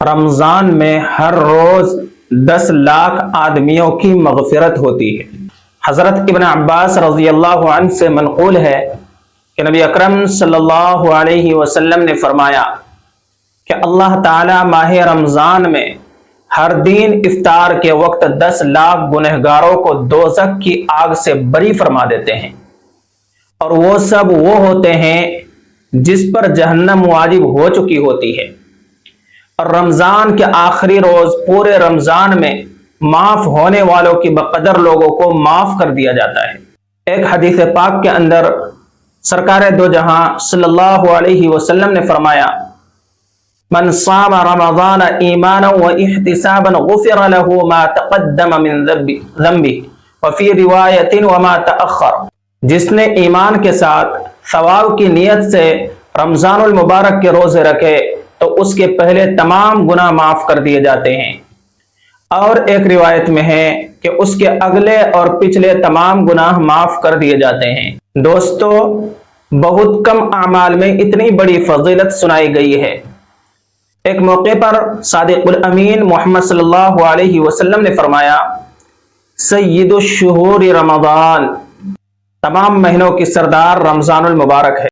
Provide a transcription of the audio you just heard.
رمضان میں ہر روز 10 لاکھ آدمیوں کی مغفرت ہوتی ہے۔ حضرت ابن عباس رضی اللہ عنہ سے منقول ہے کہ نبی اکرم صلی اللہ علیہ وسلم نے فرمایا کہ اللہ تعالی ماہ رمضان میں ہر دن افطار کے وقت 10 لاکھ گنہگاروں کو دوزخ کی آگ سے بری فرما دیتے ہیں، اور وہ سب وہ ہوتے ہیں جس پر جہنم واجب ہو چکی ہوتی ہے۔ اور رمضان کے آخری روز پورے رمضان میں معاف ہونے والوں کی بقدر لوگوں کو معاف کر دیا جاتا ہے۔ ایک حدیث پاک کے اندر سرکار دو جہاں صلی اللہ علیہ وسلم نے فرمایا، من صام رمضان ایمانا و احتسابا غفر له ما تقدم من ذنبه وفی روایت وما تأخر۔ جس نے ایمان کے ساتھ ثواب کی نیت سے رمضان المبارک کے روزے رکھے تو اس کے پہلے تمام گناہ معاف کر دیے جاتے ہیں، اور ایک روایت میں ہے کہ اس کے اگلے اور پچھلے تمام گناہ معاف کر دیے جاتے ہیں۔ دوستو، بہت کم اعمال میں اتنی بڑی فضیلت سنائی گئی ہے۔ ایک موقع پر صادق الامین محمد صلی اللہ علیہ وسلم نے فرمایا، سید الشہور رمضان، تمام مہینوں کی سردار رمضان المبارک ہے۔